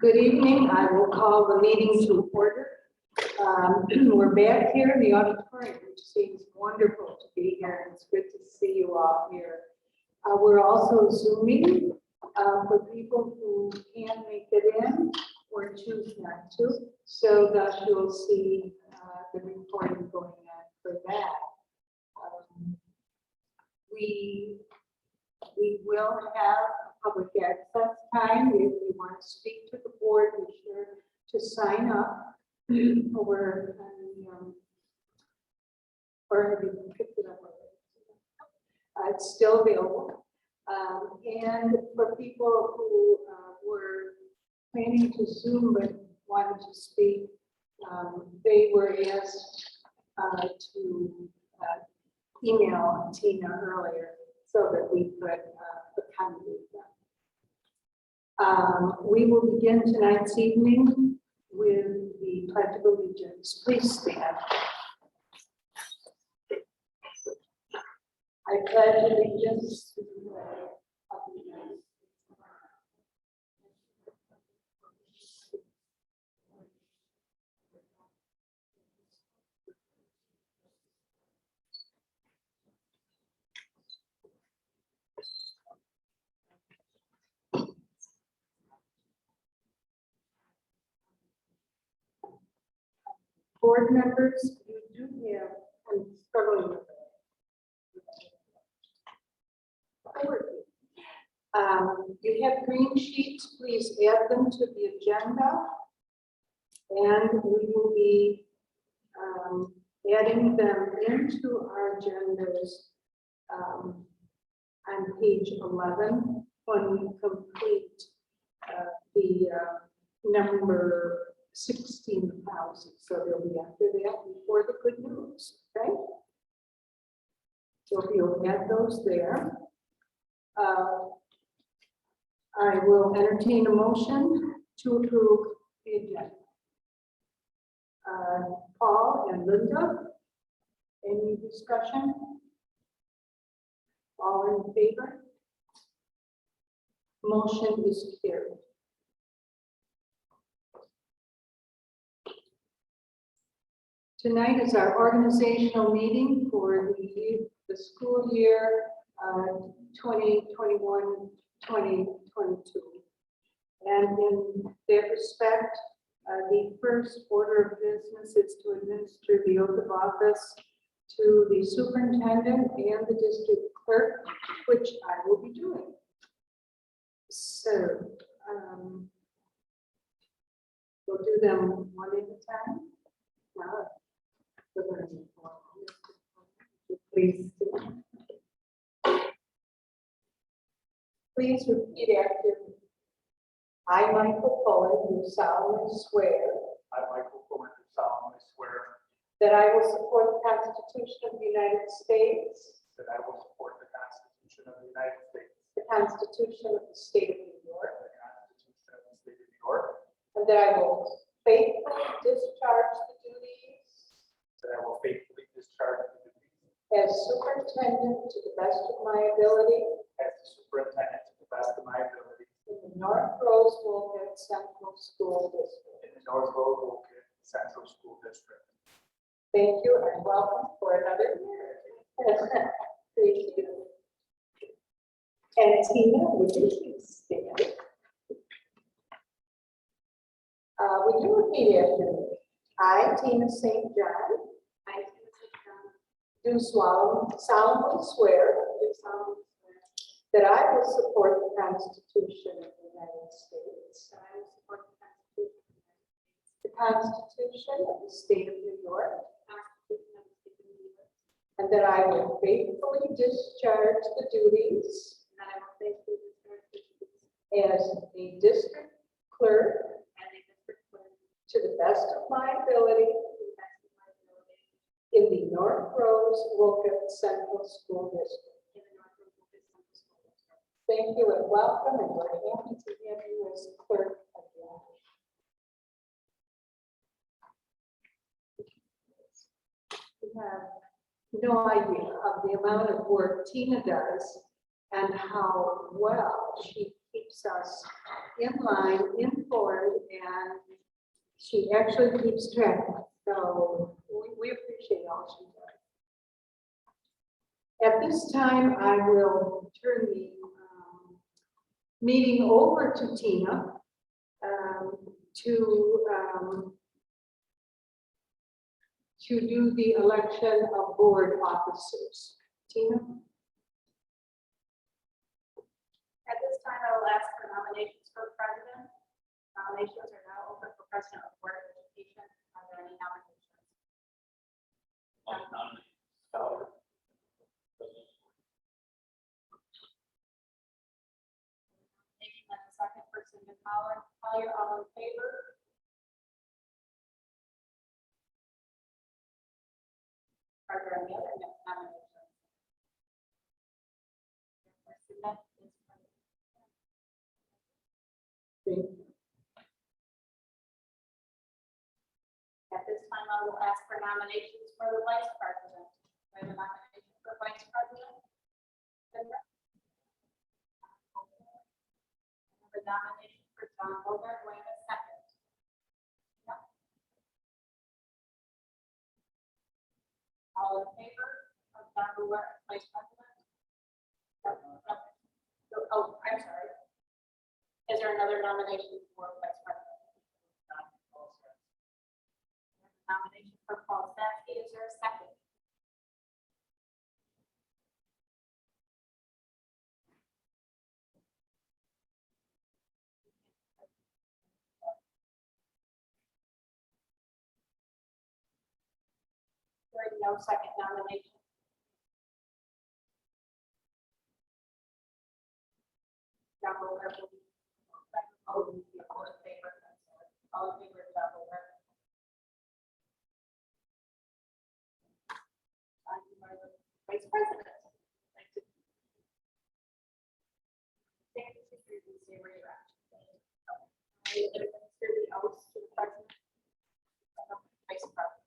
Good evening. I will call the meeting to order. We're back here in the auditorium, which seems wonderful to be here. It's good to see you all here. We're also Zooming for people who can't make it in or choose not to. So thus you'll see the recording going on for that. We will have public access time. If you want to speak to the board, be sure to sign up over on or have you picked it up already? It's still available. And for people who were planning to Zoom but wanted to speak, they were asked to email Tina earlier so that we could accommodate them. We will begin tonight's evening with the Pledge of Allegiance. Please stand. I pledge allegiance to the flag of the United States of Board members, you do have, I'm struggling with it. You have green sheets, please add them to the agenda. And we will be adding them into our agendas on page 11 when we complete the number 16,000. So they'll be after that before the good news, okay? So you'll add those there. I will entertain a motion to approve the agenda. Paul and Linda, any discussion? All in favor? Motion is carried. Tonight is our organizational meeting for the school year 2021-2022. And in that respect, the first order of business is to administer the oath of office to the superintendent and the district clerk, which I will be doing. So we'll do them one at a time. Now, please repeat after me. I, Michael Fuller, do solemnly swear. I, Michael Fuller, do solemnly swear That I will support the Constitution of the United States. that I will support the Constitution of the United States, The Constitution of the State of New York. the Constitution of the State of New York, And that I will faithfully discharge the duties that I will faithfully discharge the duties as superintendent to the best of my ability as the superintendent to the best of my ability in the North Rose-Wolcott Central School District. in the North Rose-Wolcott Central School District. Thank you and welcome for another year. Thank you. And Tina, would you please stand? Would you repeat after me? I, Tina St. John, do solemnly swear that I will support the Constitution of the United States, the Constitution of the State of New York, and that I will faithfully discharge the duties as a district clerk to the best of my ability in the North Rose-Wolcott Central School District. Thank you and welcome, and we're happy to have you as clerk again. We have no idea of the amount of work Tina does and how well she keeps us in line, informed, and she actually keeps track of us. So we appreciate all she does. At this time, I will turn the meeting over to Tina to do the election of board officers. Tina? At this time, I will ask for nominations for president. Nominations are now open for president of Board of Education. Are there any nominations? Taking that the second person in Collier, all in favor? Are there any other nominations? President is president. At this time, I will ask for nominations for the vice president. Do I have a nomination for vice president? I have a nomination for John Bogart. Do I have a second? No. All in favor of John Bogart, vice president? Oh, I'm sorry. Is there another nomination for vice president? Nomination for Paul Statsky. Is there a second? There is no second nomination. John Bogart will be. All in favor. All in favor of John Bogart. Vice President. Thank you for your stay where you're at. I administer the oath to the President. Vice President.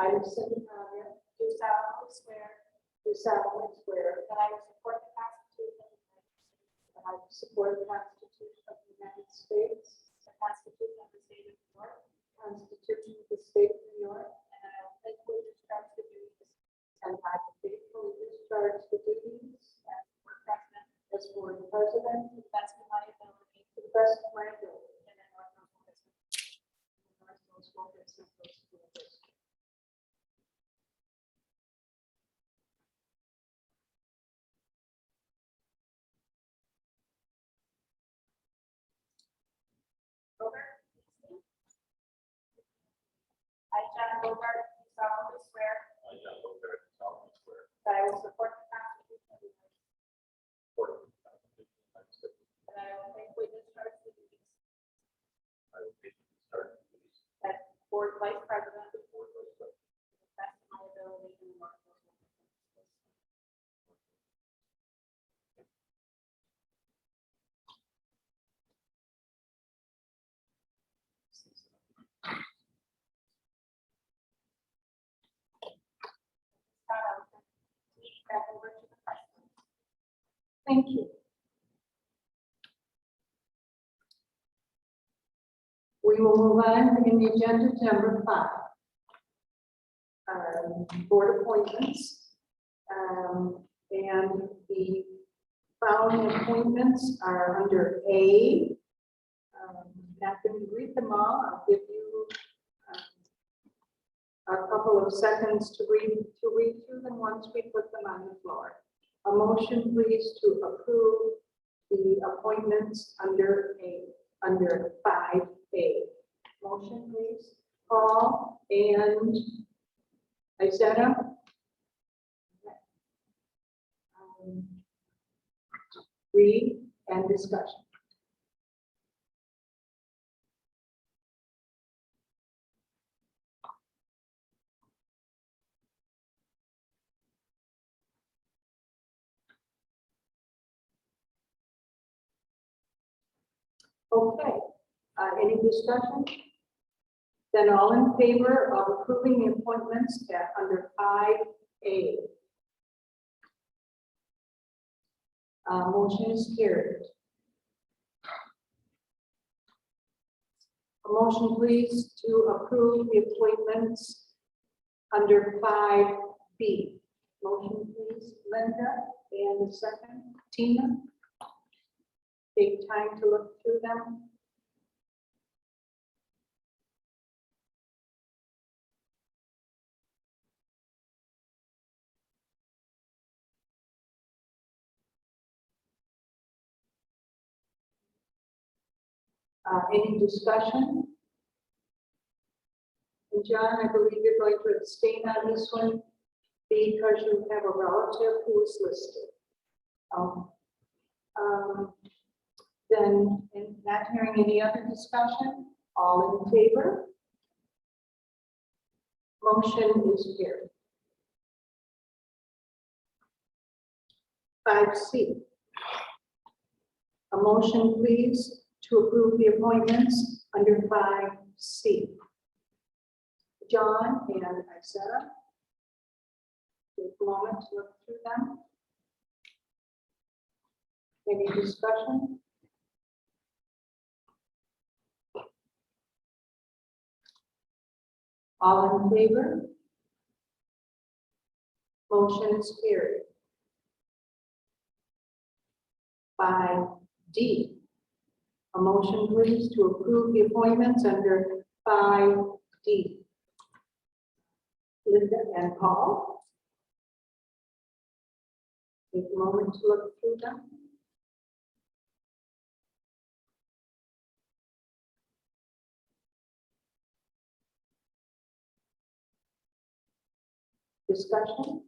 I, Lucinda Collier, Do solemnly swear do solemnly swear that I will support the Constitution that I will support the Constitution of the United States, the Constitution of the State of New York, the Constitution of the State of New York, and that I will faithfully discharge the duties and I will faithfully discharge the duties as board president as board president to the best of my ability to the best of my ability. in the North Norfolk District. North Wolcott Central School District. Bogart, please stand. I, John Bogart, do solemnly swear that I will support the Constitution of the United States, that I will faithfully discharge the duties as board vice president to the best of my ability in the North Norfolk District. Back over to the president. Thank you. We will move on in the agenda to number 5. Board appointments. And the following appointments are under A. Not going to read them all. I'll give you a couple of seconds to read through them once we put them on the floor. A motion, please, to approve the appointments under 5A. Motion, please. Paul and Izetta. Read and discussion. Okay, any discussion? Then all in favor of approving the appointments under 5A? Motion is carried. A motion, please, to approve the appointments under 5B. Motion, please, Linda, and the second, Tina. Take time to look through them. Any discussion? And John, I believe you're going to abstain on this one because you have a relative who is listed. Then, in not hearing any other discussion, all in favor? Motion is carried. 5C. A motion, please, to approve the appointments under 5C. John and Isetta. Take a moment to look through them. Any discussion? All in favor? Motion is carried. 5D. A motion, please, to approve the appointments under 5D. Linda and Paul. Take a moment to look through them. Discussion?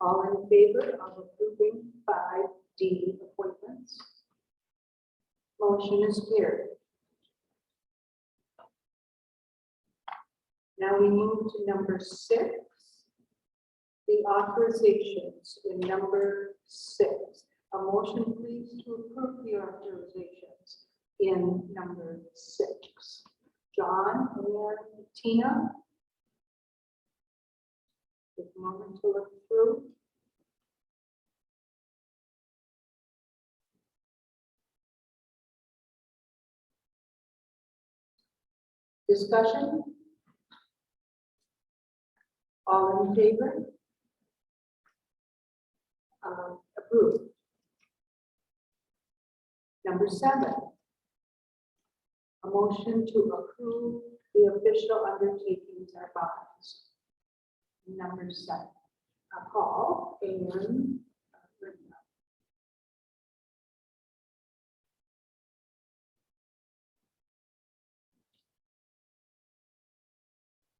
All in favor of approving 5D appointments? Motion is carried. Now we move to number 6, the authorizations in number 6. A motion, please, to approve the authorizations in number 6. John and Tina. Take a moment to look through. Discussion? All in favor? Approved. Number 7. A motion to approve the official undertakings or bonds. Number 7. Paul and Linda.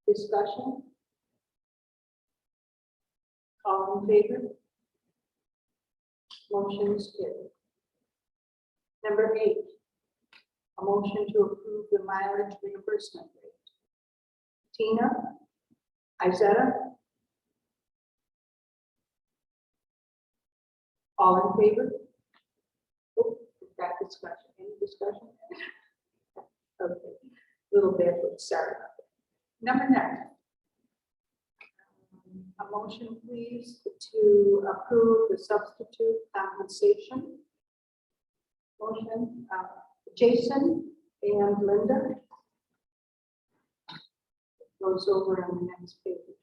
Discussion? All in favor? Motion is carried. Number 8. A motion to approve the mileage reimbursement rate. Tina? Isetta? All in favor? Oh, we've got discussion. Any discussion? Okay, a little bit, but sorry about that. Number 9. A motion, please, to approve the substitute compensation. Motion, Jason and Linda. Goes over on the next page.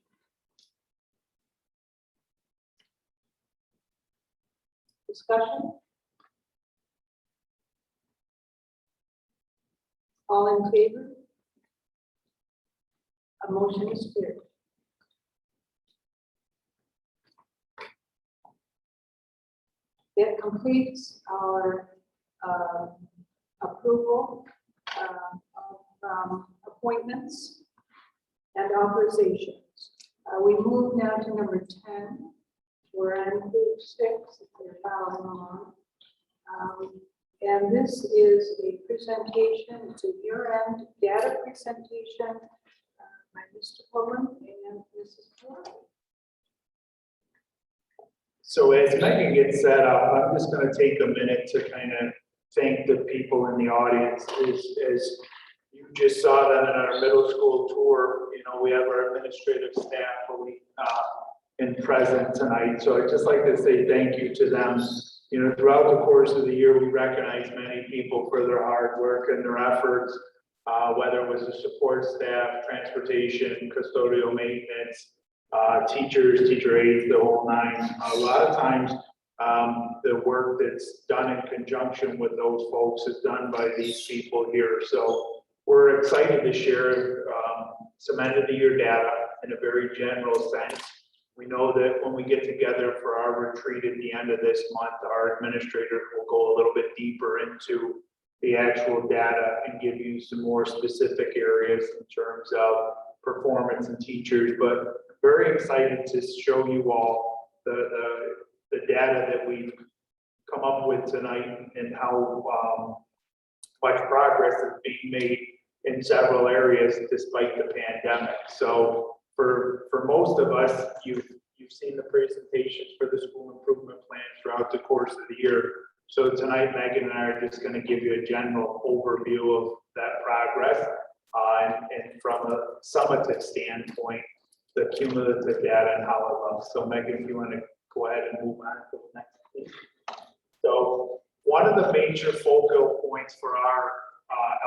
Discussion? All in favor? A motion is carried. That completes our approval of appointments and authorizations. We move now to number 10. We're on page 6, if you're following along. And this is a presentation, it's a year-end data presentation by Mr. Pullman and Mrs. Corey. So as Megan gets set up, I'm just gonna take a minute to kind of thank the people in the audience. As you just saw them in our middle school tour, you know, we have our administrative staff fully in present tonight. So I'd just like to say thank you to them. You know, throughout the course of the year, we recognize many people for their hard work and their efforts, whether it was the support staff, transportation, custodial maintenance, teachers, teacher aides, the whole nine. A lot of times, the work that's done in conjunction with those folks is done by these people here. So we're excited to share some end of the year data in a very general sense. We know that when we get together for our retreat at the end of this month, our administrator will go a little bit deeper into the actual data and give you some more specific areas in terms of performance and teachers, but very excited to show you all the data that we've come up with tonight and how much progress is being made in several areas despite the pandemic. So for most of us, you've seen the presentations for the school improvement plan throughout the course of the year. So tonight, Megan and I are just going to give you a general overview of that progress. And from a summative standpoint, the cumulative data and how it looks. So Megan, if you want to go ahead and move on to the next page. So one of the major focal points for our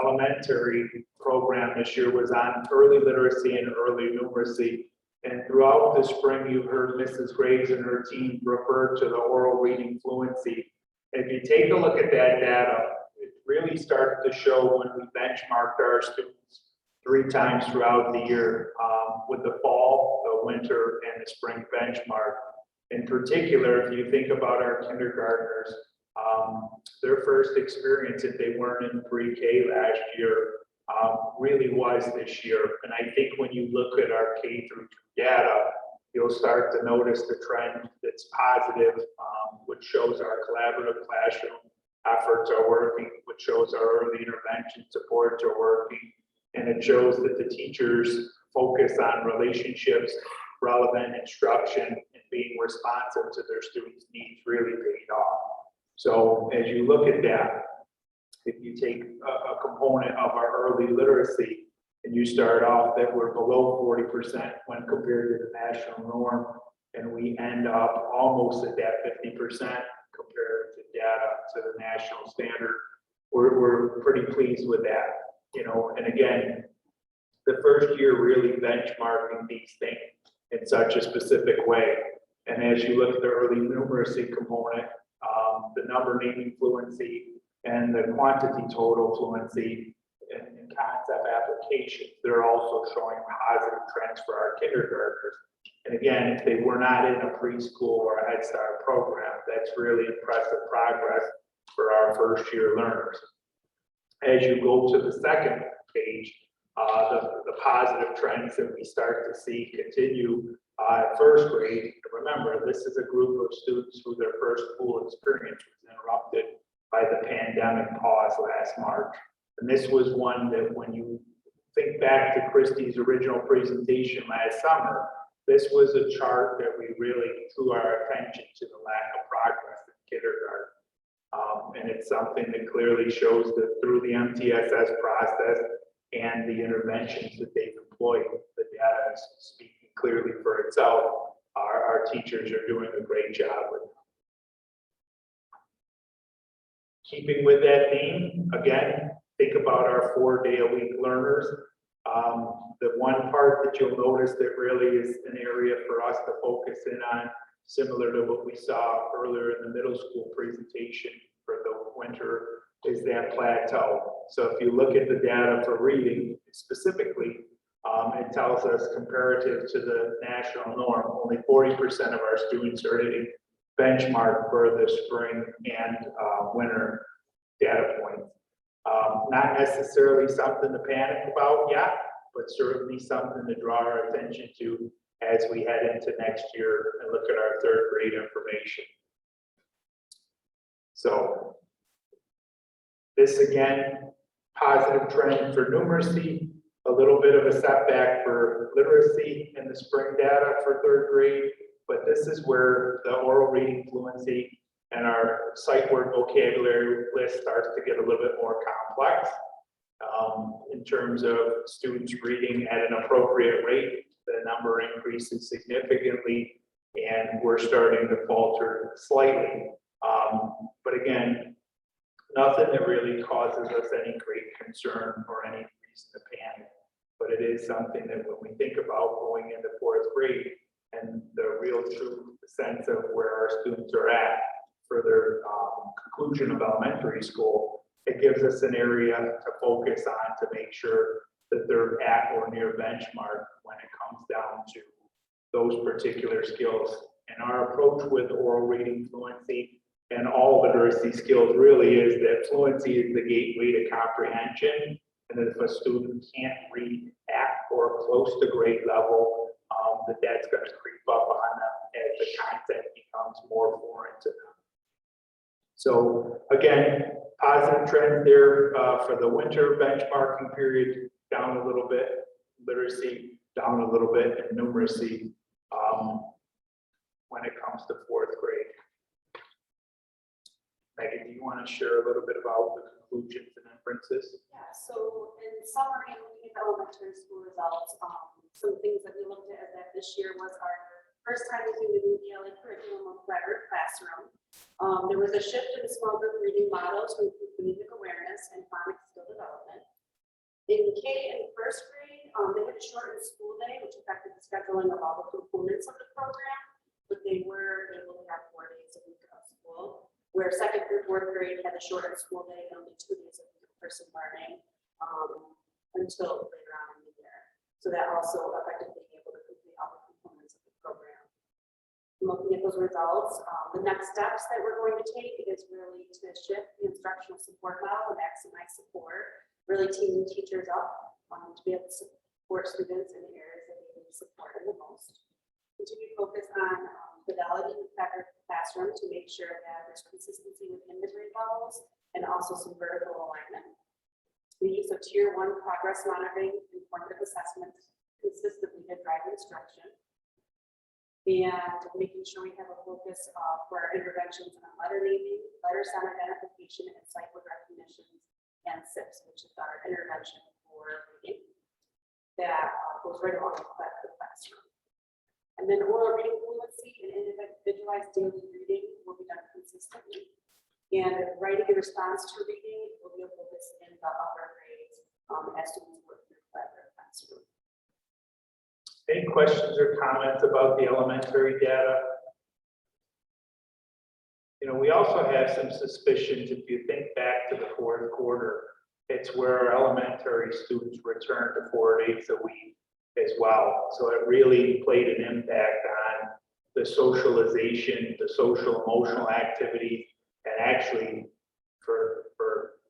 elementary program this year was on early literacy and early numeracy. And throughout the spring, you heard Mrs. Graves and her team refer to the oral reading fluency. And if you take a look at that data, it really started to show when we benchmarked our students 3 times throughout the year with the fall, the winter, and the spring benchmark. In particular, if you think about our kindergartners, their first experience, if they weren't in pre-K last year, really was this year. And I think when you look at our K through 2 data, you'll start to notice the trend that's positive, which shows our collaborative classroom efforts are working, which shows our early intervention supports are working, and it shows that the teachers focus on relationships, relevant instruction, and being responsive to their students' needs really paid off. So as you look at that, if you take a component of our early literacy and you start off that we're below 40% when compared to the national norm, and we end up almost at that 50% compared to data to the national standard, we're pretty pleased with that. You know, and again, the first year really benchmarking these things in such a specific way. And as you look at the early numeracy component, the number naming fluency and the quantity total fluency and concept applications, they're also showing positive trends for our kindergartners. And again, if they were not in a preschool or a Head Start program, that's really impressive progress for our first year learners. As you go to the second page, the positive trends that we start to see continue at first grade. Remember, this is a group of students who their first school experience was interrupted by the pandemic pause last March. And this was one that when you think back to Christie's original presentation last summer, this was a chart that we really drew our attention to the lack of progress in kindergarten. And it's something that clearly shows that through the MTSS process and the interventions that they've employed, the data is speaking clearly for itself. Our teachers are doing a great job with it. Keeping with that theme, again, think about our 4-day-a-week learners. The one part that you'll notice that really is an area for us to focus in on, similar to what we saw earlier in the middle school presentation for the winter, is that plateau. So if you look at the data for reading specifically, it tells us comparative to the national norm, only 40% of our students are hitting benchmark for the spring and winter data points. Not necessarily something to panic about yet, but certainly something to draw our attention to as we head into next year and look at our 3rd grade information. So this again, positive trend for numeracy, a little bit of a setback for literacy in the spring data for 3rd grade, But this is where the oral reading fluency and our sight word vocabulary list starts to get a little bit more complex. In terms of students reading at an appropriate rate, the number increases significantly, and we're starting to falter slightly. But again, nothing that really causes us any great concern or any reason to panic. But it is something that when we think about going into fourth grade and the real true sense of where our students are at for their conclusion of elementary school, it gives us an area to focus on to make sure that they're at or near benchmark when it comes down to those particular skills. And our approach with oral reading fluency and all literacy skills really is that fluency is the gateway to comprehension. And that if a student can't read at or close to grade level, that's going to creep up on them as the content becomes more foreign to them. So again, positive trend there for the winter benchmarking period, down a little bit, literacy down a little bit, and numeracy when it comes to fourth grade. Megan, do you want to share a little bit about the conclusions and inferences? Yeah, so in summary, looking at the elementary school results, some things that we looked at that this year was our first time using the new ELA curriculum of Collaborative Classroom. There was a shift in the small group reading model to improve phonemic awareness and phonics skill development. In K and first grade, they had a shortened school day, which affected the scheduling of all the components of the program, but they were able to have 4 days a week of school. Where second through fourth grade had a shortened school day and only 2 days of in-person learning until later on in the year. So that also affected being able to complete all the components of the program. Looking at those results, the next steps that we're going to take is really to shift the instructional support model and maximize support, really teaming teachers up to be able to support students in the areas that they need support the most. Continue to focus on fidelity in the classroom to make sure that there's consistency within the grade levels and also some vertical alignment. The use of tier 1 progress monitoring and formative assessments consistently to drive instruction. And making sure we have a focus for our interventions on letter naming, letter sound identification, and sight word recognitions, and SIPs, which is our intervention for reading. That goes right along with the classroom. And then oral reading fluency and individualized daily reading will be done consistently. And writing in response to reading will be a focus in the upper grades as students work through collaborative classroom. Any questions or comments about the elementary data? You know, we also have some suspicions. If you think back to the fourth quarter, it's where our elementary students return to 4 days a week as well. So it really played an impact on the socialization, the social emotional activity, and actually, for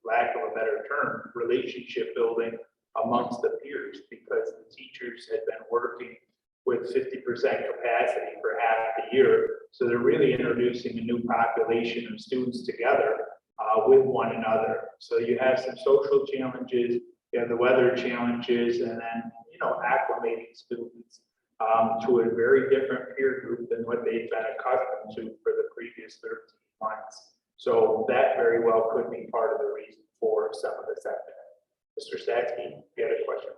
lack of a better term, relationship building amongst the peers, because the teachers had been working with 50% capacity for half the year. So they're really introducing a new population of students together with one another. So you have some social challenges, you have the weather challenges, and then, you know, acclimating students to a very different peer group than what they've been accustomed to for the previous 13 months. So that very well could be part of the reason for some of the setback. Mr. Statsky, you had a question?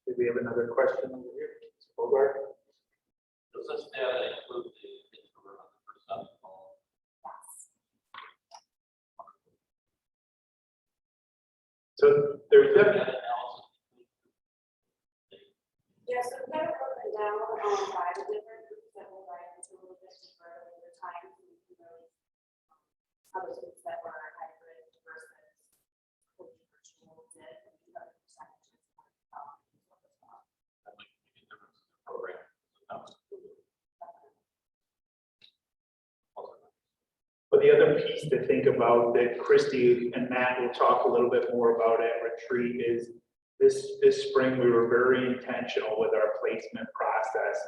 Did we have another question over here? Bogart? Does this data include the introvert 100% call? So there's definitely. Yeah, so we've got it broken down by the different groups that we'll dive into a little bit deeper over time. So we can really how those groups that were hybrid versus fully virtual did and the other percentages. That might be a difference in the program. But the other piece to think about that Christy and Matt will talk a little bit more about at retreat is this spring we were very intentional with our placement process.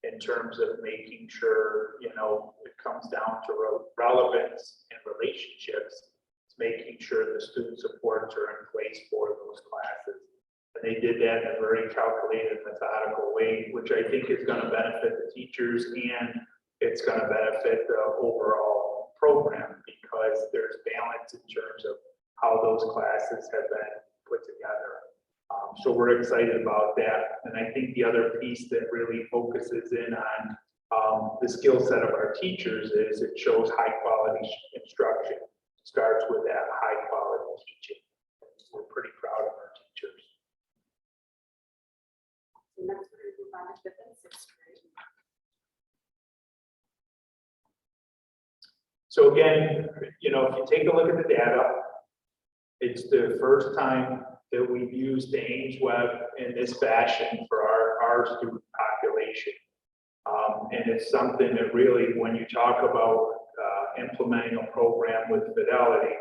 in terms of making sure, you know, it comes down to relevance and relationships. It's making sure the student supports are in place for those classes. And they did that in a very calculated, methodical way, which I think is going to benefit the teachers and it's going to benefit the overall program because there's balance in terms of how those classes have been put together. So we're excited about that. And I think the other piece that really focuses in on the skill set of our teachers is it shows high quality instruction. Starts with that high quality teaching. We're pretty proud of our teachers. So next we're going to move on to 5th and 6th grade. So again, you know, if you take a look at the data, it's the first time that we've used the Aimsweb in this fashion for our student population. And it's something that really, when you talk about implementing a program with fidelity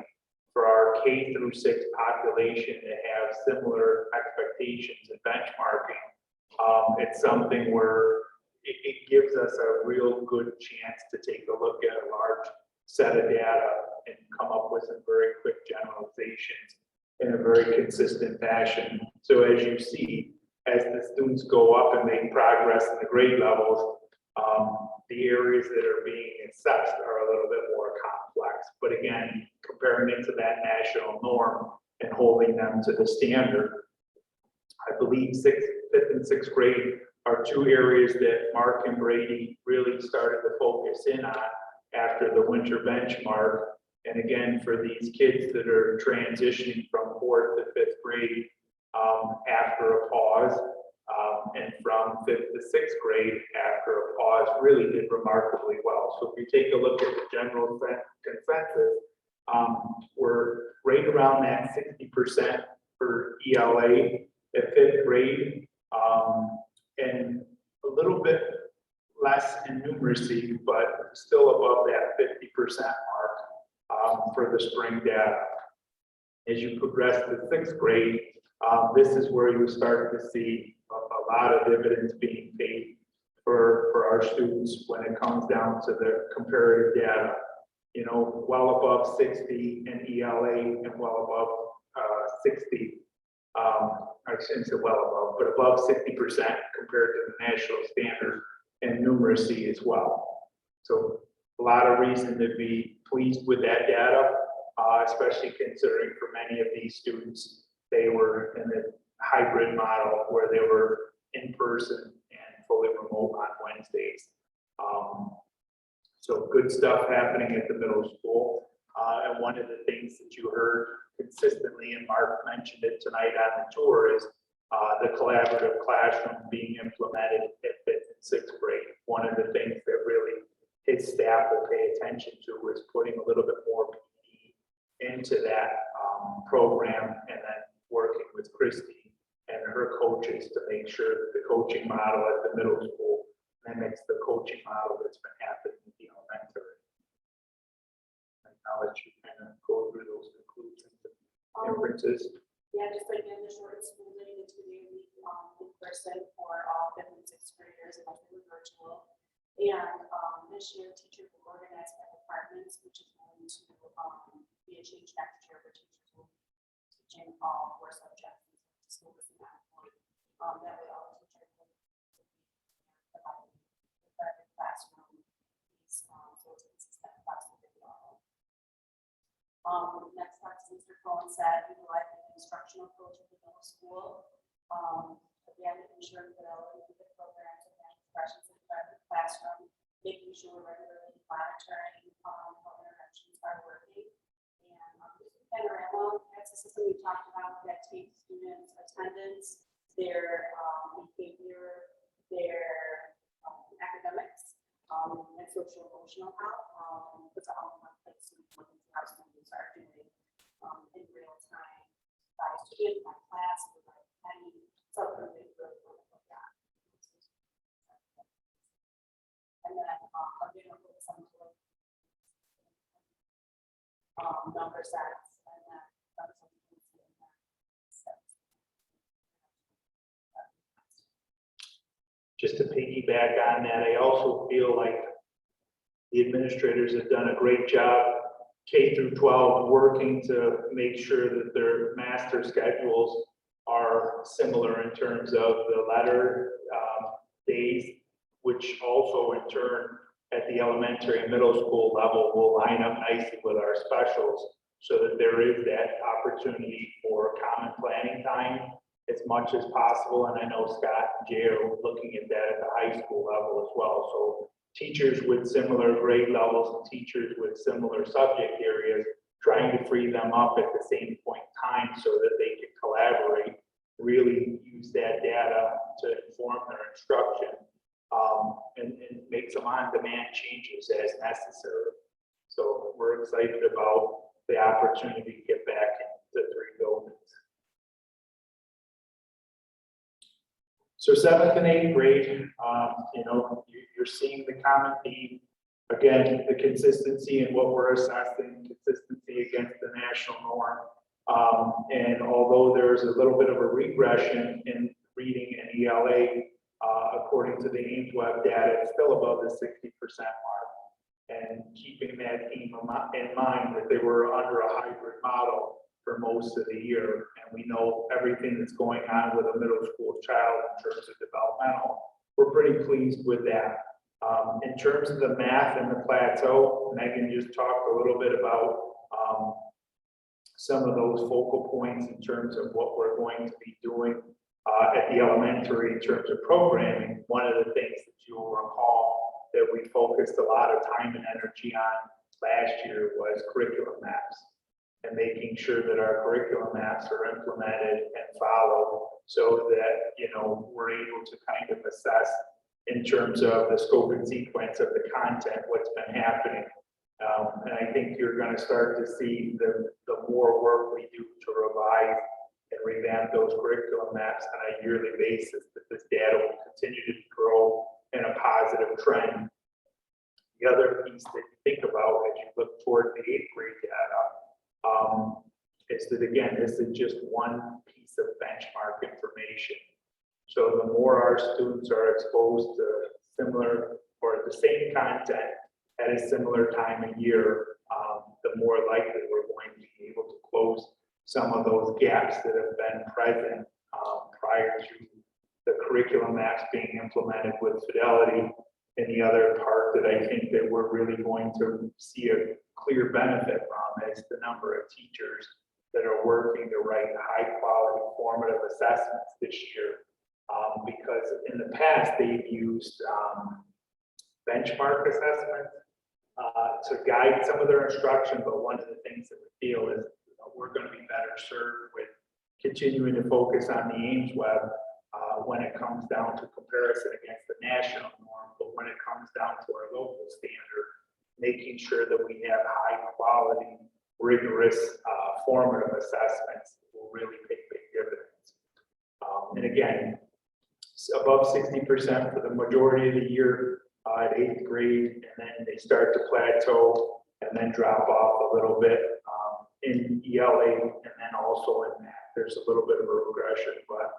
for our K through 6 population to have similar expectations and benchmarking, it's something where it gives us a real good chance to take a look at a large set of data and come up with some very quick generalizations in a very consistent fashion. So as you see, as the students go up and make progress in the grade levels, the areas that are being assessed are a little bit more complex. But again, comparing it to that national norm and holding them to the standard, I believe 5th and 6th grade are two areas that Mark and Brady really started to focus in on after the winter benchmark. And again, for these kids that are transitioning from 4th to 5th grade after a pause, and from 5th to 6th grade after a pause, really did remarkably well. So if you take a look at the general consensus, we're right around that 60% for ELA at 5th grade, and a little bit less in numeracy, but still above that 50% mark for the spring data. As you progress to 6th grade, this is where you start to see a lot of dividends being paid for our students when it comes down to the comparative data. You know, well above 60 in ELA and well above 60. I shouldn't say well above, but above 60% compared to the national standard and numeracy as well. So a lot of reason to be pleased with that data, especially considering for many of these students, they were in the hybrid model where they were in person and fully remote on Wednesdays. So good stuff happening at the middle school. And one of the things that you heard consistently, and Mark mentioned it tonight on the tour, is the collaborative classroom being implemented at 5th and 6th grade. One of the things that really his staff would pay attention to was putting a little bit more PD into that program, and then working with Christy and her coaches to make sure that the coaching model at the middle school mimics the coaching model that's been happening in the elementary. I'll let you kind of go through those conclusions and inferences. Yeah, just like in the short school day, the 2-day week in person for all 5th and 6th graders, and also virtual. And this year, teachers will organize by departments, which is going to be a change next year where teachers will be teaching all 4 subjects and just focusing on one. That way, all the teachers will be providing the classroom piece, so it's a consistent classroom video. Next up, Mr. Cohen said, utilize the instructional approach of the middle school. Again, ensuring fidelity with the programs and expressions in the classroom, making sure we're regularly monitoring how interventions are working. And this is panorama, that's the system we talked about that takes students' attendance, their behavior, their academics, and social emotional health. It's all in one place, so looking at how students are doing in real time by student, by class, by any something they really want to look at. And then again, I'll put some number sets, and then that's something you can see in that. just to piggyback on that, I also feel like the administrators have done a great job, K through 12, working to make sure that their master schedules are similar in terms of the letter days, which also in turn at the elementary and middle school level will line up nicely with our specials, so that there is that opportunity for common planning time as much as possible. And I know Scott and Jay are looking at that at the high school level as well. So teachers with similar grade levels and teachers with similar subject areas, trying to free them up at the same point in time so that they can collaborate, really use that data to inform their instruction, and make some on-demand changes as necessary. So we're excited about the opportunity to get back into 3 buildings. So 7th and 8th grade, you're seeing the common theme. Again, the consistency in what we're assessing, consistency against the national norm. And although there's a little bit of a regression in reading and ELA, according to the Aimsweb data, it's still above the 60% mark. And keeping that theme in mind that they were under a hybrid model for most of the year. And we know everything that's going on with a middle school child in terms of developmental. We're pretty pleased with that. In terms of the math and the plateau, Megan just talked a little bit about some of those focal points in terms of what we're going to be doing at the elementary in terms of programming. One of the things that you'll recall that we focused a lot of time and energy on last year was curriculum maps, and making sure that our curriculum maps are implemented and followed so that, we're able to kind of assess in terms of the scope and sequence of the content, what's been happening. And I think you're going to start to see the more work we do to revise and revamp those curriculum maps on a yearly basis, that this data will continue to grow in a positive trend. The other piece that you think about as you look toward the 8th grade data is that, again, this is just one piece of benchmark information. So the more our students are exposed to similar or the same content at a similar time of year, the more likely we're going to be able to close some of those gaps that have been present prior to the curriculum maps being implemented with fidelity. And the other part that I think that we're really going to see a clear benefit from is the number of teachers that are working to write high quality formative assessments this year. Because in the past they've used benchmark assessments to guide some of their instruction, but one of the things that we feel is we're going to be better served with continuing to focus on the Aimsweb when it comes down to comparison against the national norm, but when it comes down to our local standard, making sure that we have high quality, rigorous formative assessments will really pay big dividends. And again, above 60% for the majority of the year at 8th grade, and then they start to plateau and then drop off a little bit in ELA, and then also in math. There's a little bit of a regression, but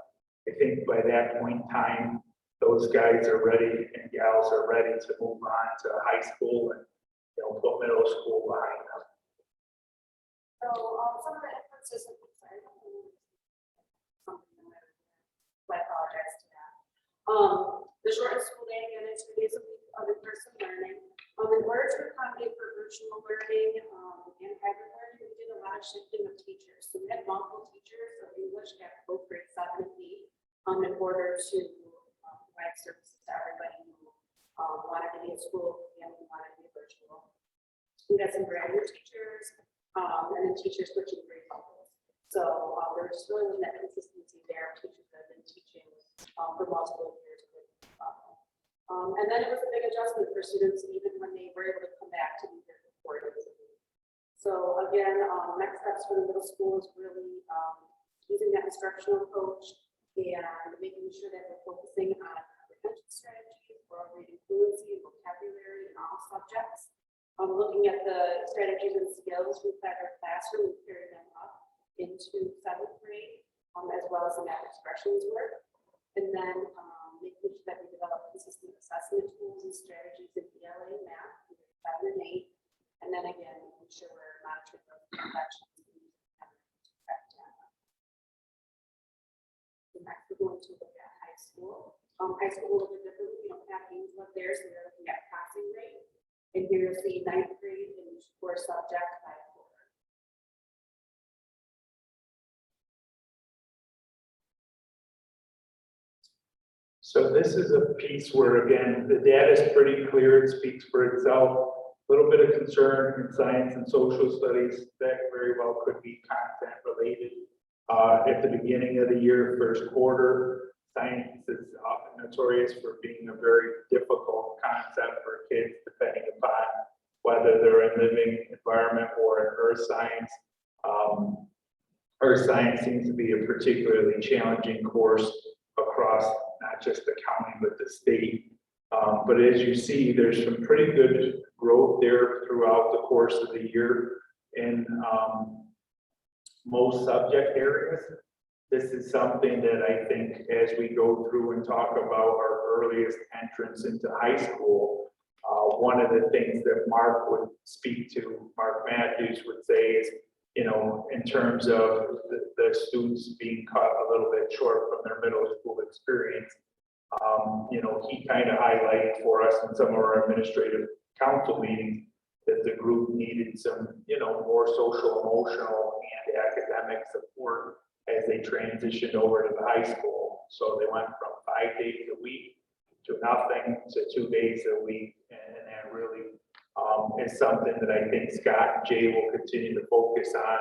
I think by that point in time, those guys are ready and gals are ready to move on to high school and put middle school behind them. So some of the inferences of I apologize to that. The shortened school day again is 2 days a week of in-person learning. In order to accommodate for virtual learning and hybrid learning, we did a lot of shifting of teachers. So we had multiple teachers of English at both grades 7 and 8 in order to provide services to everybody who wanted to be in school and who wanted to be virtual. We had some brand new teachers and then teachers switching grade levels. So there just really wasn't that consistency there. Teachers that have been teaching for multiple years. And then it was a big adjustment for students even when they were able to come back to be here for 4 days a week. So again, next steps for the middle school is really using that instructional approach and making sure that we're focusing on comprehension strategies, for reading fluency, vocabulary, and all subjects. Looking at the strategies and skills inside our classroom, we carry them up into 7th grade, as well as the math expressions work. And then making sure that we develop elections. The next, we're going to look at high school. High school a little bit different. We don't have Ainsworth there, so we're looking at passing rate. And here's the ninth grade in each core subject by quarter. So this is a piece where, again, the data is pretty clear, it speaks for itself. A little bit of concern in science and social studies that very well could be content related. At the beginning of the year, first quarter, science is often notorious for being a very difficult concept for kids, depending upon whether they're in living environment or in earth science. Earth science seems to be a particularly challenging course across not just the county, but the state. But as you see, there's some pretty good growth there throughout the course of the year in most subject areas. This is something that I think as we go through and talk about our earliest entrance into high school, one of the things that Mark would speak to, Mark Matthews would say is, you know, in terms of the students being cut a little bit short from their middle school experience, you know, he kind of highlighted for us in some of our administrative council meetings that the group needed some, you know, more social, emotional, and academic support as they transitioned over to the high school. So they went from 5 days a week to nothing to 2 days a week, and that really is something that I think Scott and Jay will continue to focus on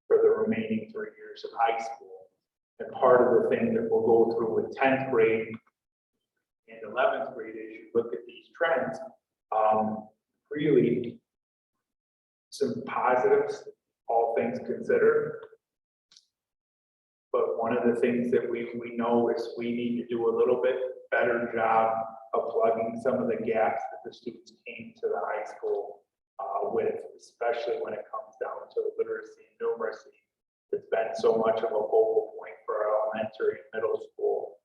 for the remaining 3 years of high school. And part of the thing that we'll go through with 10th grade and 11th grade as you look at these trends, really some positives, all things considered. But one of the things that we know is we need to do a little bit better job of plugging some of the gaps that the students came to the high school with, especially when it comes down to literacy and numeracy. It's been so much of a focal point for our elementary and middle school.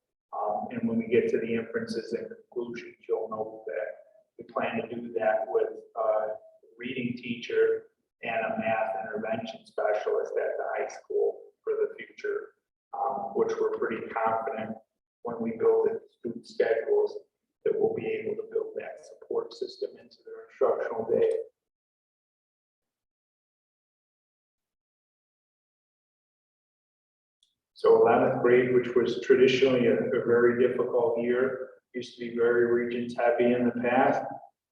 And when we get to the inferences and conclusions, you'll know that we plan to do that with a reading teacher and a math intervention specialist at the high school for the future, which we're pretty confident when we build the student schedules that we'll be able to build that support system into their instructional day. So 11th grade, which was traditionally a very difficult year, used to be very Regents heavy in the past.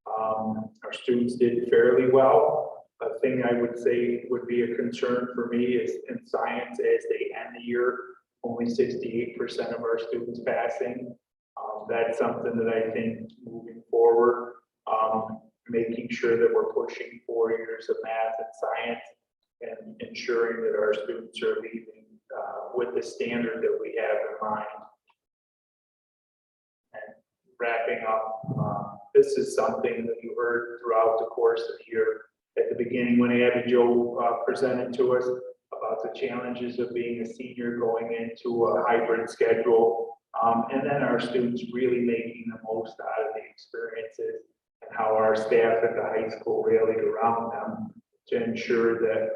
Our students did fairly well. A thing I would say would be a concern for me is in science as they end the year, only 68% of our students passing. That's something that I think moving forward, making sure that we're pushing 4 years of math and science and ensuring that our students are leaving with the standard that we have in mind. And wrapping up, this is something that you heard throughout the course of the year. At the beginning, when Abby Jo presented to us about the challenges of being a senior going into a hybrid schedule, and then our students really making the most out of the experiences and how our staff at the high school rallied around them to ensure that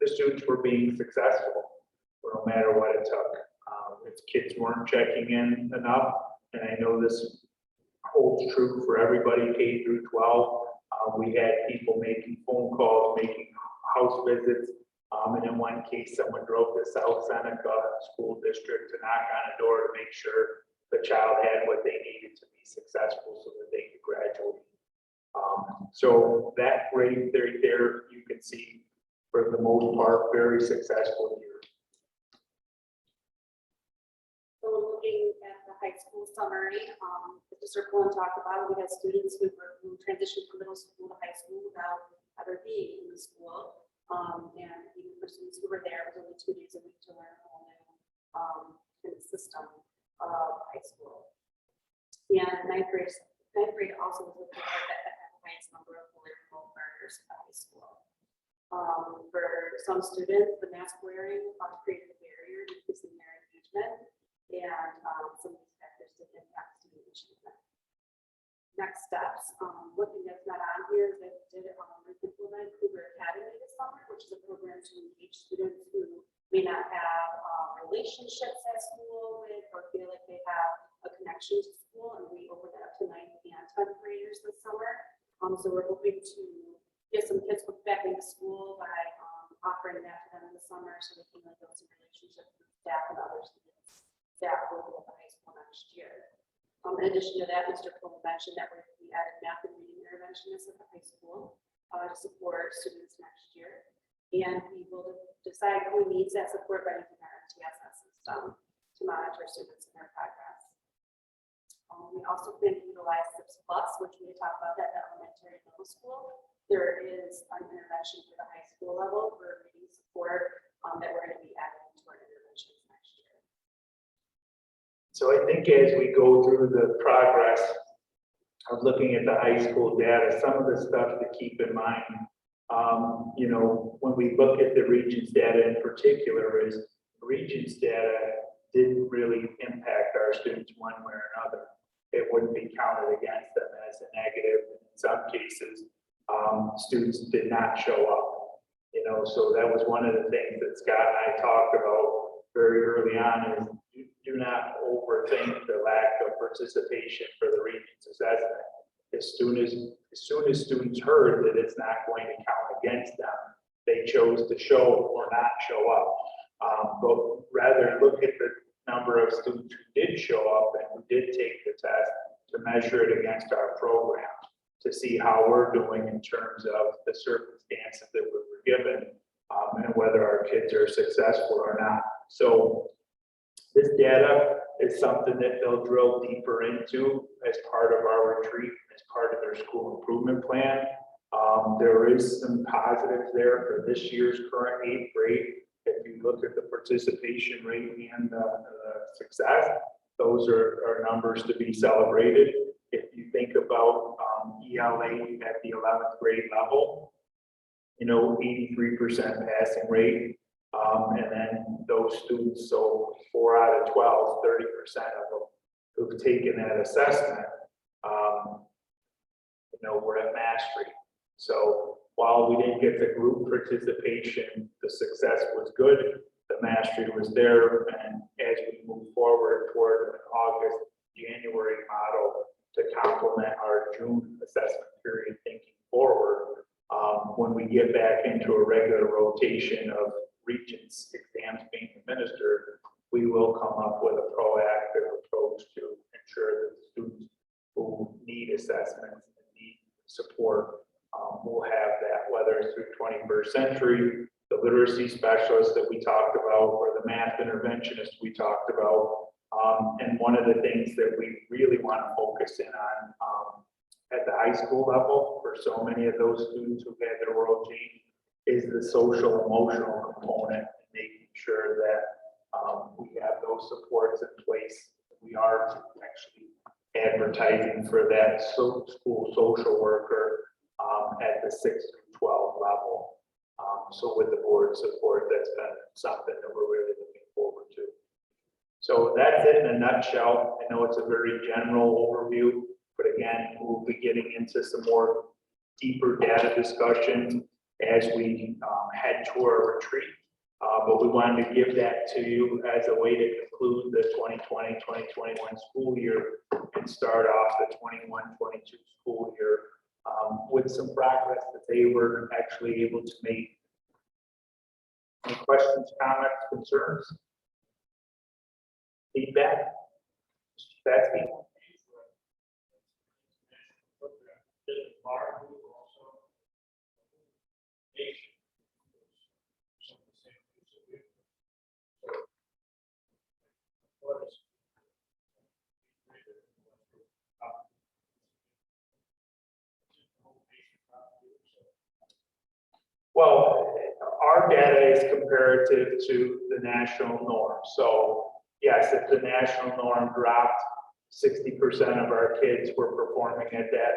the students were being successful, no matter what it took. If kids weren't checking in enough, and I know this holds true for everybody K through 12, we had people making phone calls, making house visits, and in one case, someone drove to South Seneca School District to knock on a door to make sure the child had what they needed to be successful so that they could graduate. So that grade there, you can see for the most part, very successful year. So looking at the high school summary, to circle and talk about, we had students who transitioned from middle school to high school without ever being in the school. And even for students who were there, it was only 2 days a week to learn a whole new system of high school. And ninth grade also was the cohort that had the highest number of fully remote learners at high school. For some students, the mask wearing created a barrier to increasing their engagement, and some of these factors did impact student achievement. Next steps, one thing that's not on here is that we did implement Cougar Academy this summer, which is a program to engage students who may not have relationships at school with, or feel like they have a connection to school, and we opened it up to 9th and 10th graders this summer. So we're hoping to get some kids back into school by offering that to them in the summer, so they can build some relationships with staff and other students that will go to high school next year. In addition to that, Mr. Cole mentioned that we added math and reading interventionists at the high school to support students next year. And we will decide who needs that support by using our MTSS system to monitor students in their progress. We also plan to utilize SIPS Plus, which we talked about at the elementary and middle school. There is an intervention for the high school level for reading support that we're going to be adding to our interventions next year. So I think as we go through the progress of looking at the high school data, some of the stuff to keep in mind, you know, when we look at the Regents data in particular, is Regents data didn't really impact our students one way or another. It wouldn't be counted against them as a negative. In some cases, students did not show up, you know, so that was one of the things that Scott and I talked about very early on, is you do not overthink the lack of participation for the Regents assessment. As soon as students heard that it's not going to count against them, they chose to show or not show up. But rather look at the number of students who did show up and who did take the test to measure it against our program, to see how we're doing in terms of the circumstances that we were given, and whether our kids are successful or not. So this data is something that they'll drill deeper into as part of our retreat, as part of their school improvement plan. There is some positives there for this year's current 8th grade. If you look at the participation rate and the success, those are numbers to be celebrated. If you think about ELA at the 11th grade level, you know, 83% passing rate. And then those students, so 4 out of 12, 30% of them who've taken that assessment, you know, were at mastery. So while we didn't get the group participation, the success was good, the mastery was there, and as we move forward toward an August, January model to complement our June assessment period thinking forward, when we get back into a regular rotation of Regents exams being administered, we will come up with a proactive approach to ensure that the students who need assessments and need support will have that, whether it's through 21st century, the literacy specialists that we talked about, or the math interventionist we talked about. And one of the things that we really want to focus in on at the high school level for so many of those students who've had their world changed is the social emotional component, and making sure that we have those supports in place. We are actually advertising for that school social worker at the 6 through 12 level. So with the board support, that's been something that we're really looking forward to. So that's it in a nutshell. I know it's a very general overview, but again, we'll be getting into some more deeper data discussion as we head to our retreat. But we wanted to give that to you as a way to conclude the 2020-2021 school year and start off the 21-22 school year with some progress that they were actually able to make. Any questions, comments, concerns? Feedback? Batsby? Well, our data is comparative to the national norm. So yes, if the national norm dropped, 60% of our kids were performing at that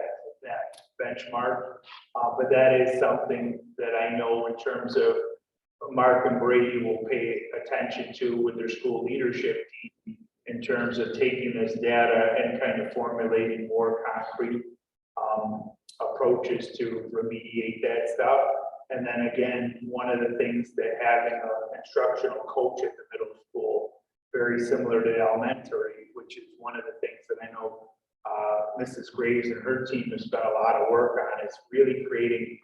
benchmark. But that is something that I know in terms of Mark and Brady will pay attention to with their school leadership team in terms of taking this data and kind of formulating more concrete approaches to remediate that stuff. And then again, one of the things that having an instructional coach at the middle school, very similar to elementary, which is one of the things that I know Mrs. Graves and her team have spent a lot of work on, is really creating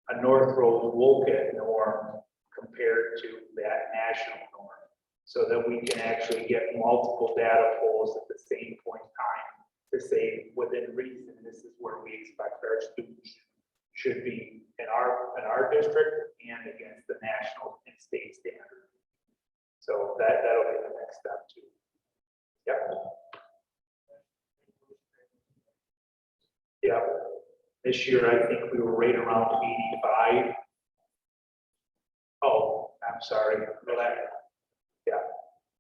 a North Rose-Wolcott norm compared to that national norm, so that we can actually get multiple data pulls at the same point in time to say, within reason, this is where we expect our students should be in our district and against the national and state standard. So that'll be the next step too. Yep. Yeah. This year, I think we were right around 85. Oh, I'm sorry. Yeah,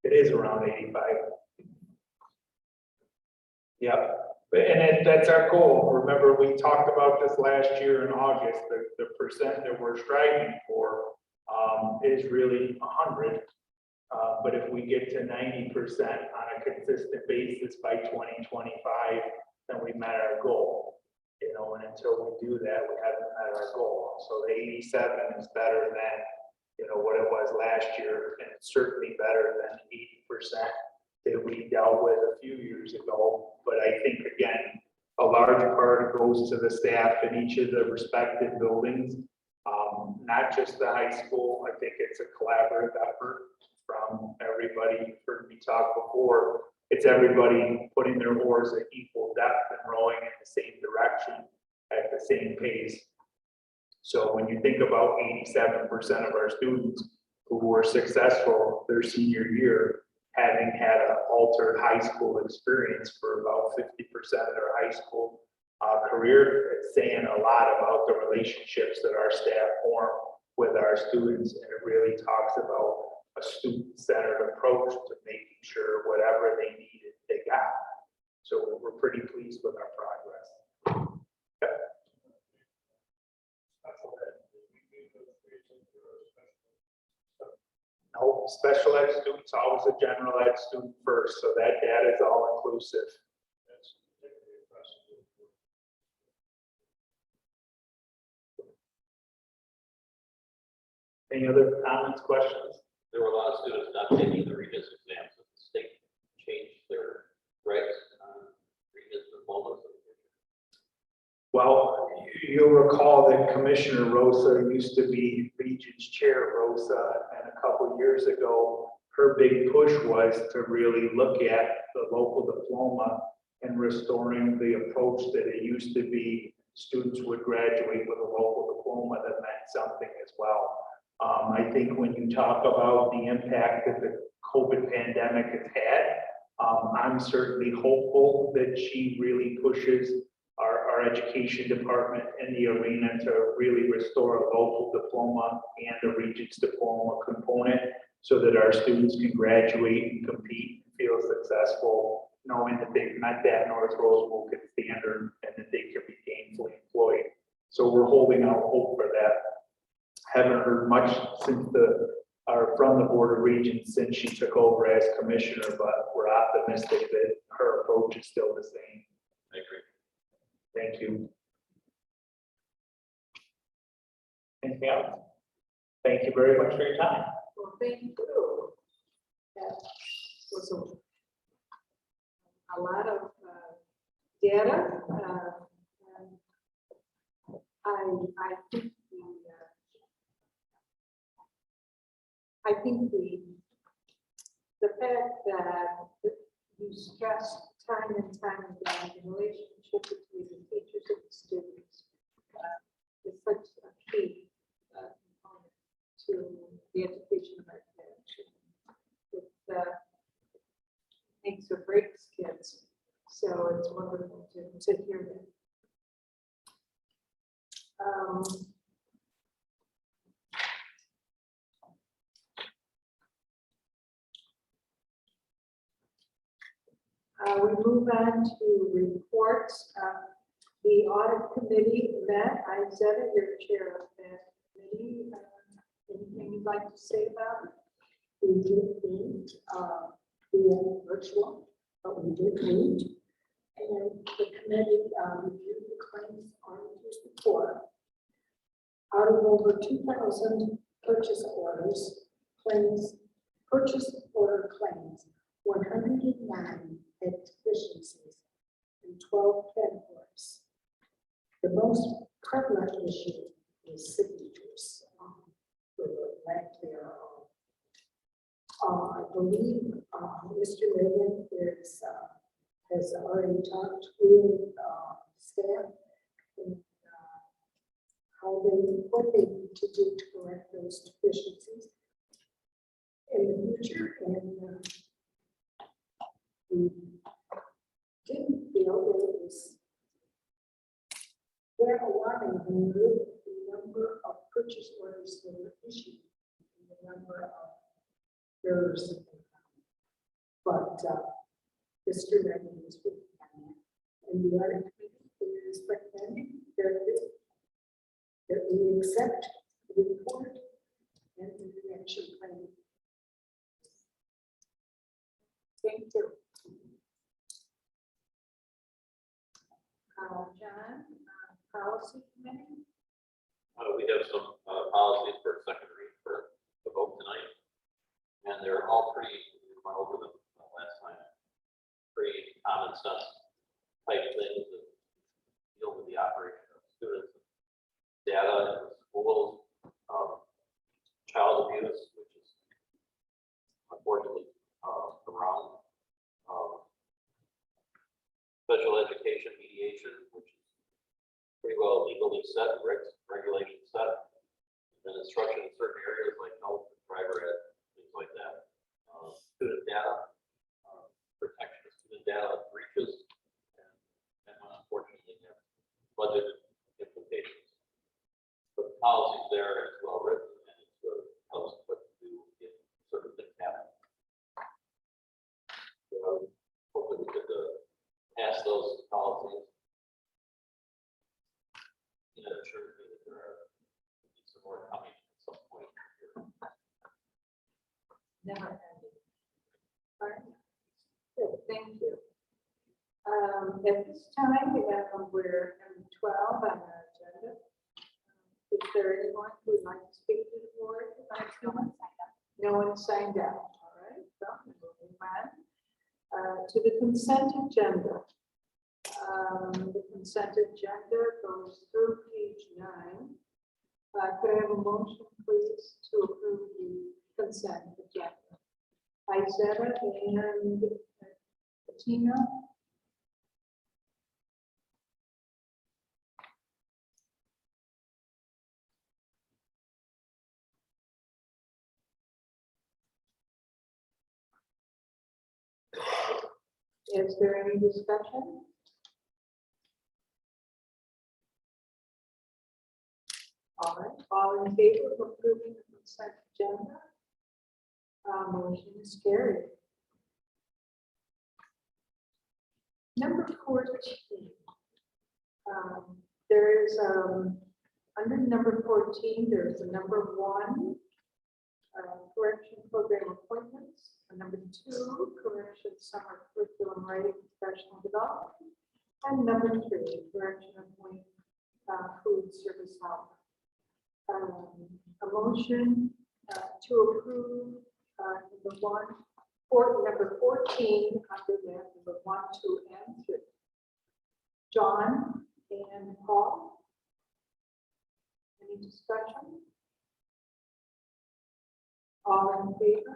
it is around 85. Yep. And that's our goal. Remember, we talked about this last year in August, the percent that we're striving for is really 100. But if we get to 90% on a consistent basis by 2025, then we met our goal. You know, and until we do that, we haven't met our goal. So the 87 is better than, you know, what it was last year, and it's certainly better than 80% that we dealt with a few years ago. But I think, again, a large part goes to the staff in each of the respective buildings, not just the high school. I think it's a collaborative effort from everybody. You've heard me talk before. It's everybody putting their oars at equal depth and rowing in the same direction at the same pace. So when you think about 87% of our students who were successful their senior year, having had an altered high school experience for about 50% of their high school career, it's saying a lot about the relationships that our staff form with our students. And it really talks about a student-centered approach to making sure whatever they needed, they got. So we're pretty pleased with our progress. Yep. No, special ed students, always a general ed student first, so that data is all inclusive. Any other comments, questions? There were a lot of students not taking the Regents exams, so the state changed their regs on Regents diplomas. Well, you'll recall that Commissioner Rosa used to be Regents Chair Rosa, and a couple of years ago, her big push was to really look at the local diploma and restoring the approach that it used to be. Students would graduate with a local diploma that meant something as well. I think when you talk about the impact that the COVID pandemic has had, I'm certainly hopeful that she really pushes our education department in the arena to really restore a local diploma and a Regents diploma component so that our students can graduate and compete and feel successful, knowing that they've met that North Rose-Wolcott standard and that they can be gainfully employed. So we're holding out hope for that. Haven't heard much since from the Board of Regents since she took over as commissioner, but we're optimistic that her approach is still the same. I agree. Thank you. Anything else? Thank you very much for your time. Well, thank you. That was a lot of data. I think the fact that you stress time and time again the relationship between the teachers and the students is such a key component to the education of our kids. It makes or breaks kids, so it's wonderful to hear that. We move on to reports. The audit committee met. I said it, you're chair of that committee. Anything you'd like to say about it? We did meet, we were virtual, but we did meet. And the committee reviewed the claims on this report. Out of over 2,000 purchase orders, purchase order claims, 109 had deficiencies in 12 categories. The most prevalent issue is signatures. For the lack thereof. I believe Mr. Megan has already talked with staff and what they need to do to correct those deficiencies in the future. And we didn't feel that it was very alarming when you look at the number of purchase orders that were issued and the number of errors. But Mr. Megan is working on that. And the audit committee is recommending that we accept the report and the action plan. Thank you. John, policy committee? We have some policies for second read for the vote tonight. And they're all pretty, we went over them last time. Pretty common sense type things that deal with the operation of students. Data in the schools, child abuse, which is unfortunately around. Special education mediation, which is pretty well legally set, regulation set. And instruction in certain areas like health, driver ed, things like that. Student data, protection of student data breaches, and unfortunately have budget implications. But the policy's there, it's well written, and it sort of tells us what to do if certain things happen. So hopefully we could pass those policies. And I'm sure that there are some more coming at some point here. Never ending. All right. Good, thank you. At this time, we're in 12 on our agenda. Is there anyone who would like to speak to the board? No one signed up. All right, so moving on to the consent agenda. The consent agenda goes through page 9. Could I have a motion, please, to approve the consent agenda? Isetta and Bettina. Is there any discussion? All right, all in favor of approving the consent agenda? Motion is carried. Number 14. There is under number 14, there's a number 1, correction program appointments. Number 2, correction summer curriculum writing professional development. And number 3, correction appointment food service help. A motion to approve number 14 under that, number 1, 2, and 3. John and Paul, any discussion? All in favor?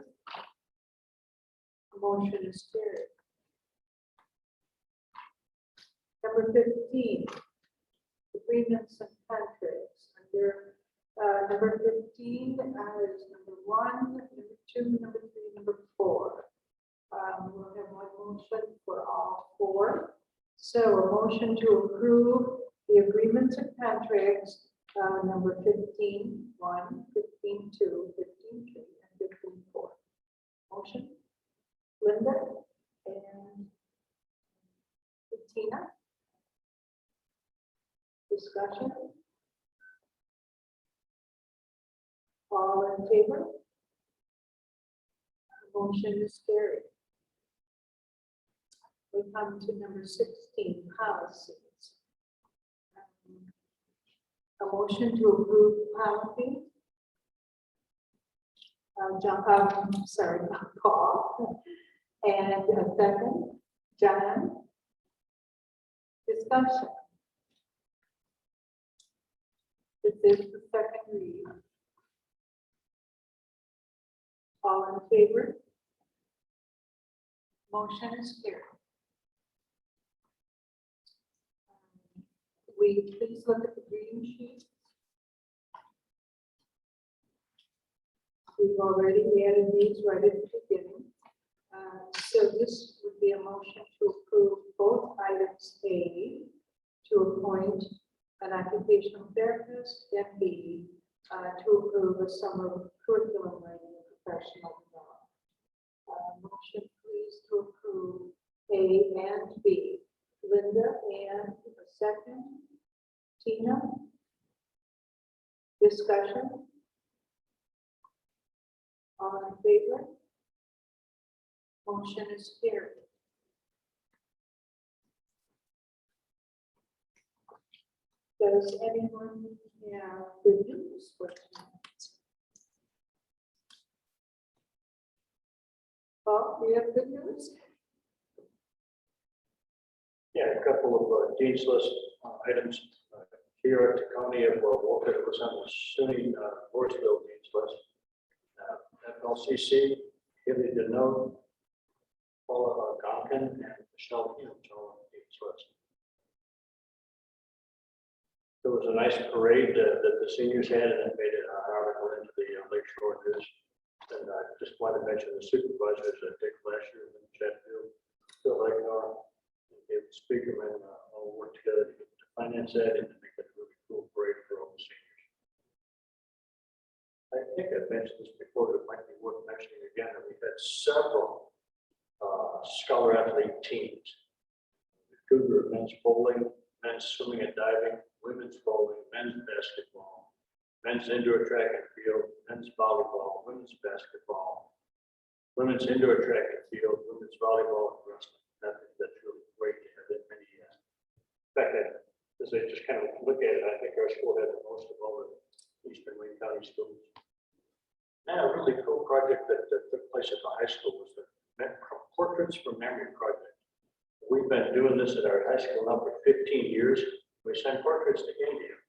A motion is carried. Number 15, agreements and contracts. Under number 15 is number 1, number 2, number 3, number 4. We'll have one motion for all 4. So a motion to approve the agreements and contracts, number 15, 1, 15, 2, 15, 3, and 15, 4. Motion? Linda and Bettina? Discussion? All in favor? Motion is carried. We come to number 16, policies. A motion to approve policy. Paul. And a second, John. Discussion. This is the second read. All in favor? Motion is carried. We please look at the green sheet. We've already added these right at the beginning. So this would be a motion to approve both items A, to appoint an occupational therapist, and B, to approve a summer curriculum writing and professional development. Motion please to approve A and B. Linda, and a second. Tina? Discussion? All in favor? Motion is carried. Does anyone have good news for tonight? Paul, do you have good news? Yeah, a couple of dean's list items here at the county of Werences on the SUNY Boardsville dean's list. FLCC, Haley Deneau, Paula Gonkin, and Michelle Humes on the dean's list. There was a nice parade that the seniors had, and it made an article into the Lakeshore News. And I just wanted to mention the supervisors that Dick Lasher and Chatfield, Phil Legnar, David Speakerman, all work together to finance that and to make it a really cool parade for all the seniors. I think I've mentioned this before, but it might be worth mentioning again, that we've had several scholar athlete teams. Cougar men's bowling, men's swimming and diving, women's bowling, men's basketball, men's indoor track and field, men's volleyball, women's basketball, women's indoor track and field, women's volleyball, and wrestling. I think that's really great to have that many. In fact, as I just kind of look at it, I think our school had the most of all the Eastern Wayne County schools. And a really cool project that took place at the high school was the Portraits from Memory project. We've been doing this at our high school now for 15 years. We send portraits to India.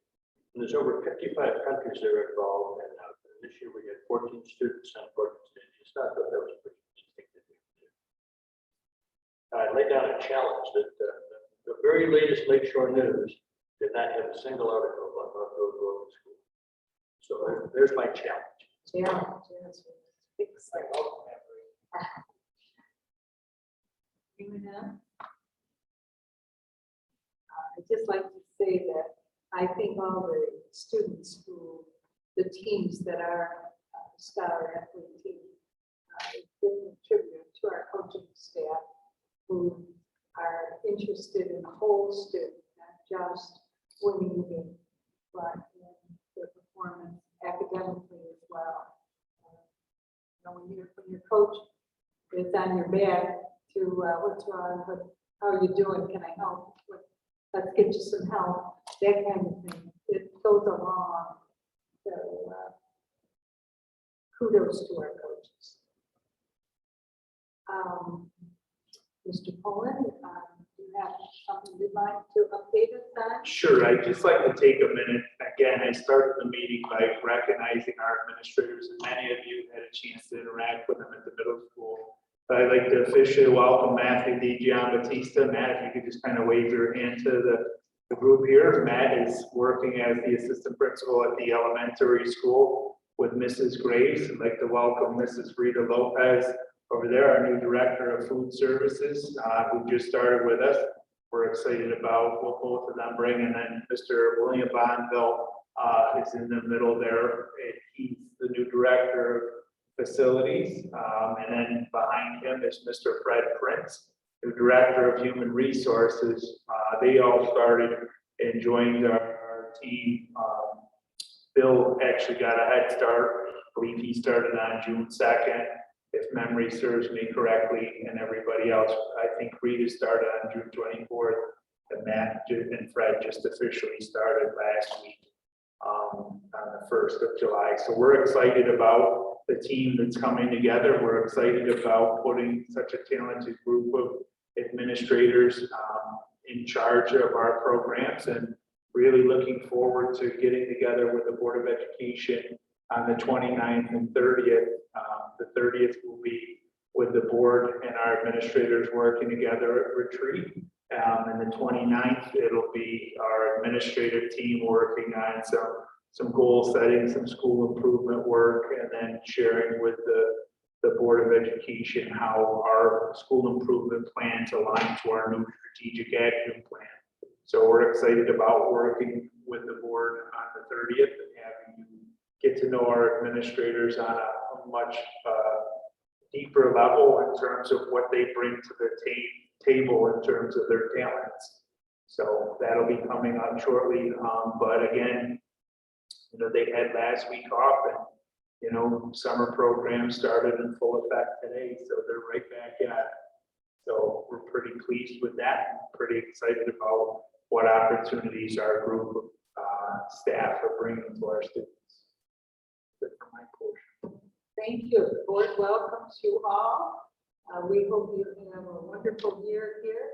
And there's over 55 countries that are involved. And this year we had 14 students send portraits to India. So I thought that was pretty interesting to do. I laid down a challenge that the very latest Lakeshore News did not have a single article about those local schools. So there's my challenge. Yeah. It's like all memory. I'd just like to say that I think all the students who, the teams that are scholar athlete team, give a tribute to our coaching staff who are interested in the whole student, not just winning the game, but in their performance academically as well. When your coach is on your back to what's wrong, but how are you doing? Can I help? Let's get you some help. That kind of thing. It goes along. So kudos to our coaches. Mr. Poland, do you have something you'd like to update us on? Sure, I'd just like to take a minute. Again, I started the meeting by recognizing our administrators, and many of you had a chance to interact with them at the middle school. But I'd like to officially welcome Matthew DiGiambattista. Matt, if you could just kind of wave your hand to the group here. Matt is working as the assistant principal at the elementary school with Mrs. Graves. I'd like to welcome Mrs. Rita Lopez over there, our new director of food services, who just started with us. We're excited about what both of them bring. And then Mr. William Bonville is in the middle there. And he's the new director of facilities. And then behind him is Mr. Fred Prince, the director of human resources. They all started and joined our team. Bill actually got a head start. I believe he started on June 2nd. If memory serves me correctly, and everybody else, I think Rita started on June 24th, and Matt and Fred just officially started last week. 1st of July. So we're excited about the team that's coming together. We're excited about putting such a talented group of administrators in charge of our programs, and really looking forward to getting together with the Board of Education on the 29th and 30th. The 30th will be with the board and our administrators working together at retreat. And the 29th, it'll be our administrative team working on some goal setting, some school improvement work, and then sharing with the Board of Education how our school improvement plans align to our new strategic action plan. So we're excited about working with the board on the 30th and having you get to know our administrators on a much deeper level in terms of what they bring to the table in terms of their talents. So that'll be coming up shortly. But again, you know, they had last week off, and you know, summer programs started in full effect today, so they're right back at it. So we're pretty pleased with that, and pretty excited about what opportunities our group of staff are bringing to our students. That's my portion. Thank you. The board welcomes you all. We hope you have a wonderful year here.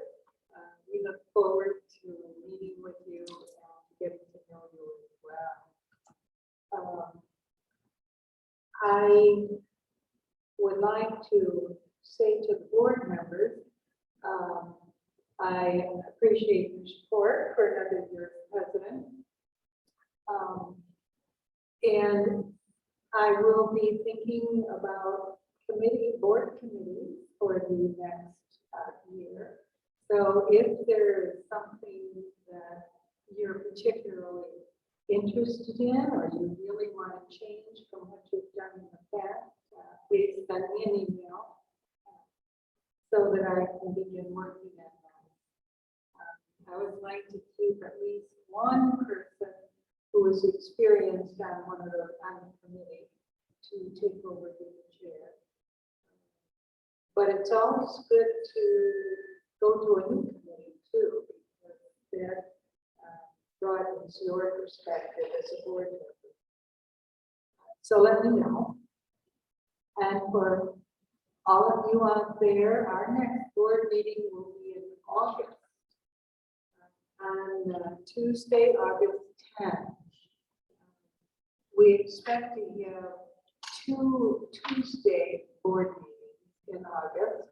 We look forward to meeting with you and getting to know you as well. I would like to say to the board members, I appreciate your support for another year as president. And I will be thinking about board committees for the next year. So if there is something that you're particularly interested in, or you really want to change from what you've done in the past, please send me an email so that I can begin working on that. I would like to keep at least one person who is experienced on one of the committee to take over the chair. But it's always good to go to a new committee too, because that broadens your perspective as a board member. So let me know. And for all of you out there, our next board meeting will be in August. On Tuesday, August 10th. We expect to have 2 Tuesday board meetings in August,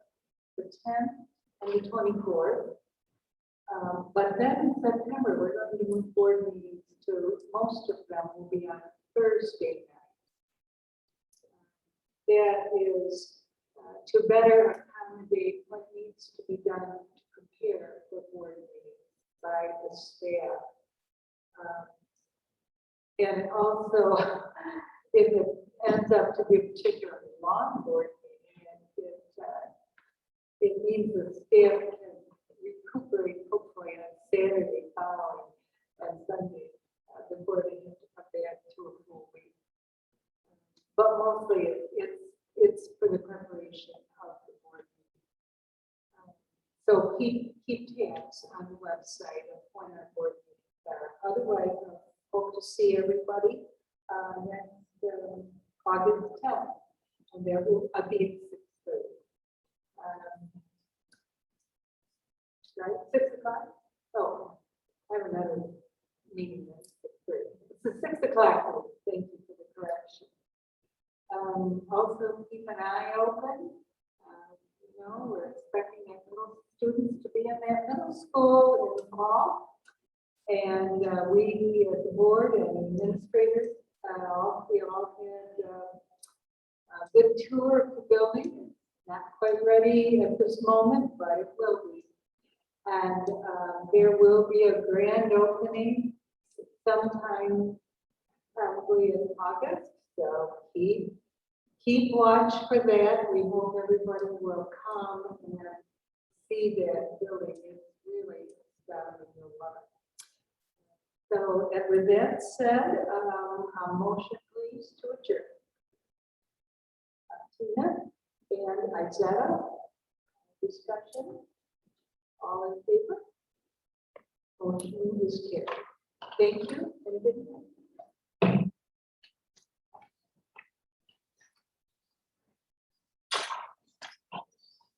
the 10th and the 24th. But then in September, we're going to move board meetings to, most of them will be on Thursday night. That is to better accommodate what needs to be done to prepare for board meetings by the staff. And also, if it ends up to be a particularly long board meeting, it means the staff can recuperate hopefully on Saturday following and Sunday before they have to come back to a full week. But mostly it's for the preparation of the board meeting. So keep tabs on the website of when our board meetings are. Otherwise, hope to see everybody next August 10th, and there will be at 6:30. Right, 6 o'clock? Oh, I have another meeting at 6:30. It's a 6 o'clock meeting. Thank you for the correction. Also keep an eye open. You know, we're expecting our little students to be in that middle school in the fall. And we, as the board and administrators, we all had a good tour of the building. Not quite ready at this moment, but it will be. And there will be a grand opening sometime probably in August. So keep watch for that. We hope everybody will come and see that building. It's really astounding. You'll love it. So, and with that said, a motion please to adjourn. Tina and Isetta, discussion. All in favor? Motion is carried. Thank you and good night.